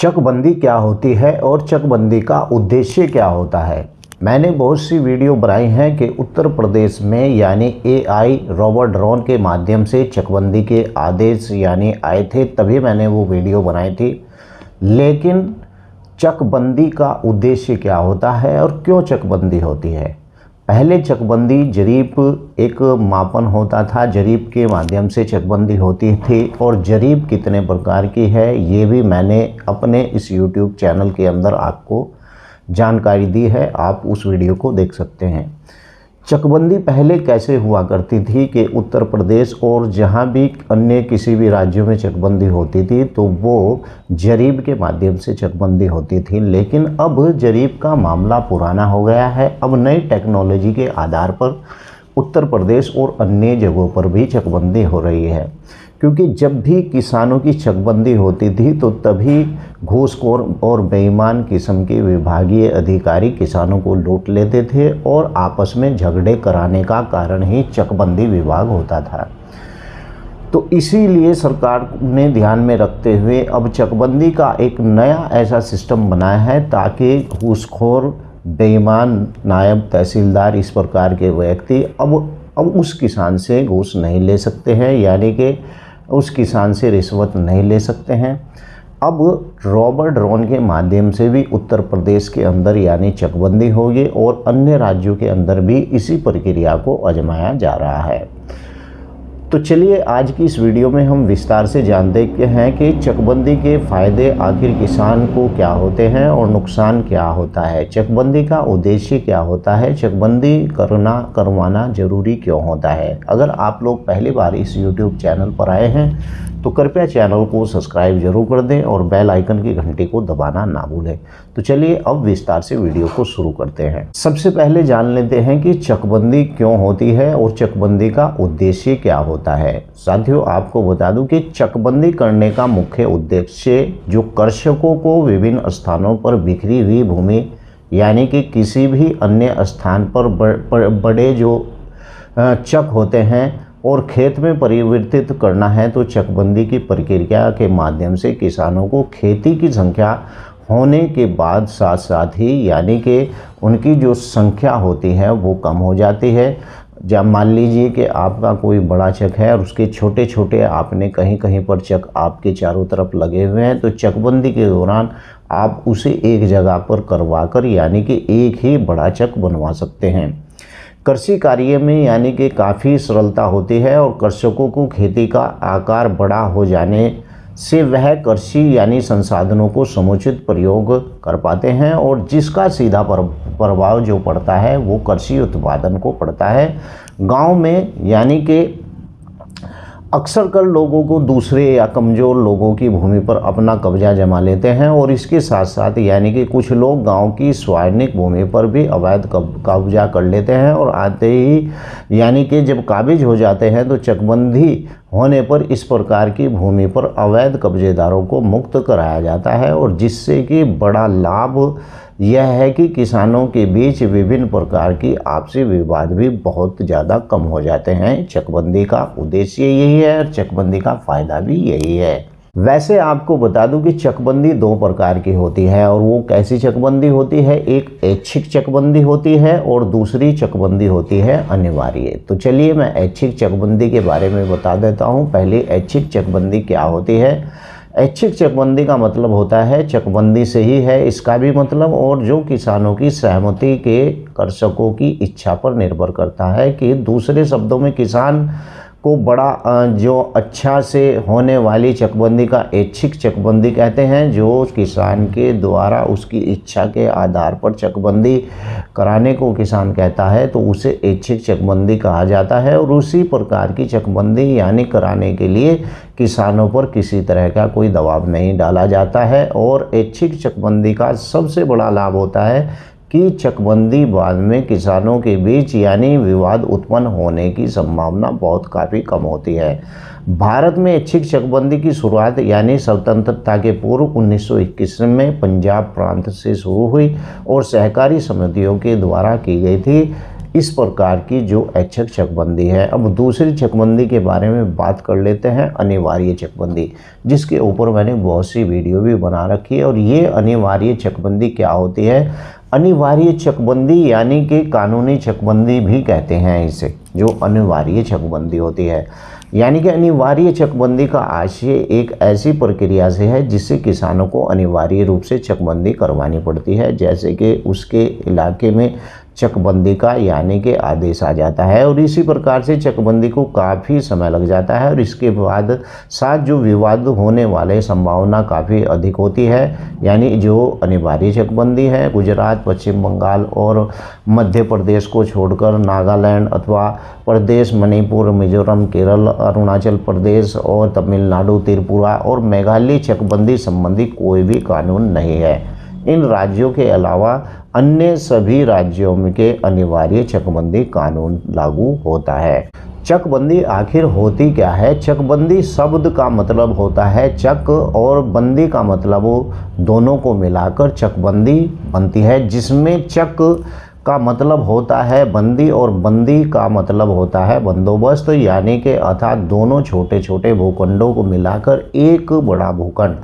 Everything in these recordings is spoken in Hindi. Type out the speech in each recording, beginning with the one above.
चकबंदी क्या होती है और चकबंदी का उद्देश्य क्या होता है। मैंने बहुत सी वीडियो बनाई हैं कि उत्तर प्रदेश में यानी AI रोबोट ड्रोन के माध्यम से चकबंदी के आदेश यानी आए थे, तभी मैंने वो वीडियो बनाई थी। लेकिन चकबंदी का उद्देश्य क्या होता है और क्यों चकबंदी होती है। पहले चकबंदी जरीब एक मापन होता था, जरीब के माध्यम से चकबंदी होती थी और जरीब कितने प्रकार की है ये भी मैंने अपने इस YouTube चैनल के अंदर आपको जानकारी दी है, आप उस वीडियो को देख सकते हैं। चकबंदी पहले कैसे हुआ करती थी कि उत्तर प्रदेश और जहाँ भी अन्य किसी भी राज्यों में चकबंदी होती थी तो वो जरीब के माध्यम से चकबंदी होती थी। लेकिन अब जरीब का मामला पुराना हो गया है। अब नई टेक्नोलॉजी के आधार पर उत्तर प्रदेश और अन्य जगहों पर भी चकबंदी हो रही है, क्योंकि जब भी किसानों की चकबंदी होती थी तो तभी घूसखोर और बेईमान किस्म के विभागीय अधिकारी किसानों को लूट लेते थे और आपस में झगड़े कराने का कारण ही चकबंदी विभाग होता था। तो इसीलिए सरकार ने ध्यान में रखते हुए अब चकबंदी का एक नया ऐसा सिस्टम बनाया है ताकि घूसखोर, बेईमान, नायब तहसीलदार इस प्रकार के व्यक्ति अब उस किसान से घूस नहीं ले सकते हैं, यानी कि उस किसान से रिश्वत नहीं ले सकते हैं। अब रोबोट ड्रोन के माध्यम से भी उत्तर प्रदेश के अंदर यानी चकबंदी होगी और अन्य राज्यों के अंदर भी इसी प्रक्रिया को आजमाया जा रहा है। तो चलिए आज की इस वीडियो में हम विस्तार से जानते हैं कि चकबंदी के फ़ायदे आखिर किसान को क्या होते हैं और नुकसान क्या होता है। चकबंदी का उद्देश्य क्या होता है, चकबंदी करवाना ज़रूरी क्यों होता है। अगर आप लोग पहली बार इस YouTube चैनल पर आए हैं तो कृपया चैनल को सब्सक्राइब जरूर कर दें और बेल आइकन की घंटी को दबाना ना भूलें। तो चलिए अब विस्तार से वीडियो को शुरू करते हैं। सबसे पहले जान लेते हैं कि चकबंदी क्यों होती है और चकबंदी का उद्देश्य क्या होता है। साथियों, आपको बता दूं कि चकबंदी करने का मुख्य उद्देश्य जो कृषकों को विभिन्न स्थानों पर बिखरी हुई भूमि यानी कि किसी भी अन्य स्थान पर बड़े जो चक होते हैं और खेत में परिवर्तित करना है, तो चकबंदी की प्रक्रिया के माध्यम से किसानों को खेती की संख्या होने के बाद साथ साथ ही यानी कि उनकी जो संख्या होती है वो कम हो जाती है। जब मान लीजिए कि आपका कोई बड़ा चक है और उसके छोटे छोटे आपने कहीं कहीं पर चक आपके चारों तरफ लगे हुए हैं, तो चकबंदी के दौरान आप उसे एक जगह पर करवा कर यानी कि एक ही बड़ा चक बनवा सकते हैं। कृषि कार्य में यानी कि काफ़ी सरलता होती है और कृषकों को खेती का आकार बड़ा हो जाने से वह कृषि यानी संसाधनों को समुचित प्रयोग कर पाते हैं और जिसका सीधा प्रभाव जो पड़ता है वो कृषि उत्पादन को पड़ता है। गांव में यानी कि अक्सर कर लोगों को दूसरे या कमज़ोर लोगों की भूमि पर अपना कब्जा जमा लेते हैं और इसके साथ साथ यानी कि कुछ लोग गांव की सार्वजनिक भूमि पर भी अवैध कब्जा कर लेते हैं और आते ही यानी कि जब काबिज हो जाते हैं तो चकबंदी होने पर इस प्रकार की भूमि पर अवैध कब्जेदारों को मुक्त कराया जाता है और जिससे कि बड़ा लाभ यह है कि किसानों के बीच विभिन्न प्रकार की आपसी विवाद भी बहुत ज़्यादा कम हो जाते हैं। चकबंदी का उद्देश्य यही है और चकबंदी का फ़ायदा भी यही है। वैसे आपको बता दूं कि चकबंदी दो प्रकार की होती है और वो कैसी चकबंदी होती है, एक ऐच्छिक चकबंदी होती है और दूसरी चकबंदी होती है अनिवार्य। तो चलिए मैं ऐच्छिक चकबंदी के बारे में बता देता हूँ। पहले ऐच्छिक चकबंदी क्या होती है। ऐच्छिक चकबंदी का मतलब होता है चकबंदी से ही है इसका भी मतलब, और जो किसानों की सहमति के कृषकों की इच्छा पर निर्भर करता है कि दूसरे शब्दों में किसान को बड़ा जो अच्छा से होने वाली चकबंदी का ऐच्छिक चकबंदी कहते हैं। जो किसान के द्वारा उसकी इच्छा के आधार पर चकबंदी कराने को किसान कहता है तो उसे ऐच्छिक चकबंदी कहा जाता है और उसी प्रकार की चकबंदी यानी कराने के लिए किसानों पर किसी तरह का कोई दबाव नहीं डाला जाता है। और ऐच्छिक चकबंदी का सबसे बड़ा लाभ होता है कि चकबंदी बाद में किसानों के बीच यानी विवाद उत्पन्न होने की संभावना बहुत काफ़ी कम होती है। भारत में ऐच्छिक चकबंदी की शुरुआत यानी स्वतंत्रता के पूर्व 1921 में पंजाब प्रांत से शुरू हुई और सहकारी समितियों के द्वारा की गई थी। इस प्रकार की जो ऐच्छिक चकबंदी है। अब दूसरी चकबंदी के बारे में बात कर लेते हैं, अनिवार्य चकबंदी, जिसके ऊपर मैंने बहुत सी वीडियो भी बना रखी है। और ये अनिवार्य चकबंदी क्या होती है? अनिवार्य चकबंदी यानी कि कानूनी चकबंदी भी कहते हैं इसे, जो अनिवार्य चकबंदी होती है। यानी कि अनिवार्य चकबंदी का आशय एक ऐसी प्रक्रिया से है जिससे किसानों को अनिवार्य रूप से चकबंदी करवानी पड़ती है, जैसे कि उसके इलाके में चकबंदी का यानी कि आदेश आ जाता है और इसी प्रकार से चकबंदी को काफ़ी समय लग जाता है और इसके बाद साथ जो विवाद होने वाले संभावना काफ़ी अधिक होती है। यानी जो अनिवार्य चकबंदी है, गुजरात, पश्चिम बंगाल और मध्य प्रदेश को छोड़कर नागालैंड अथवा प्रदेश, मणिपुर, मिजोरम, केरल, अरुणाचल प्रदेश और तमिलनाडु, त्रिपुरा और मेघालय चकबंदी संबंधी कोई भी कानून नहीं है। इन राज्यों के अलावा अन्य सभी राज्यों में के अनिवार्य चकबंदी कानून लागू होता है। चकबंदी आखिर होती क्या है? चकबंदी शब्द का मतलब होता है चक और बंदी का मतलब दोनों को मिलाकर चकबंदी बनती है, जिसमें चक का मतलब होता है बंदी और बंदी का मतलब होता है बंदोबस्त, यानी कि अर्थात दोनों छोटे छोटे भूखंडों को मिलाकर एक बड़ा भूखंड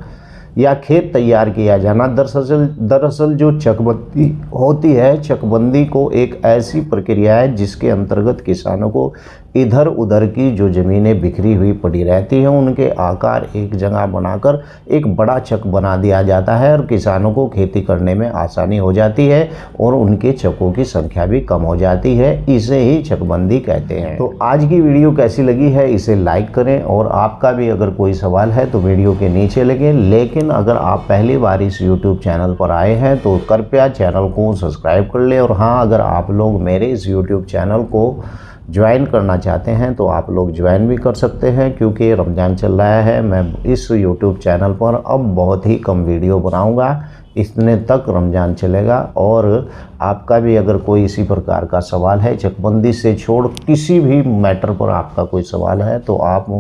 या खेत तैयार किया जाना। दरअसल जो चकबंदी होती है, चकबंदी को एक ऐसी प्रक्रिया है जिसके अंतर्गत किसानों को इधर उधर की जो ज़मीनें बिखरी हुई पड़ी रहती हैं उनके आकार एक जगह बनाकर एक बड़ा चक बना दिया जाता है और किसानों को खेती करने में आसानी हो जाती है और उनके चकों की संख्या भी कम हो जाती है। इसे ही चकबंदी कहते हैं। तो आज की वीडियो कैसी लगी है इसे लाइक करें और आपका भी अगर कोई सवाल है तो वीडियो के नीचे लिखें। लेकिन अगर आप पहली बार इस यूट्यूब चैनल पर आए हैं तो कृपया चैनल को सब्सक्राइब कर लें। और हाँ, अगर आप लोग मेरे इस यूट्यूब चैनल को ज्वाइन करना चाहते हैं तो आप लोग ज्वाइन भी कर सकते हैं, क्योंकि रमज़ान चल रहा है। मैं इस यूट्यूब चैनल पर अब बहुत ही कम वीडियो बनाऊंगा, इतने तक रमज़ान चलेगा। और आपका भी अगर कोई इसी प्रकार का सवाल है, चकबंदी से छोड़ किसी भी मैटर पर आपका कोई सवाल है तो आप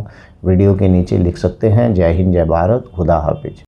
वीडियो के नीचे लिख सकते हैं। जय हिंद, जय भारत, खुदा हाफिज।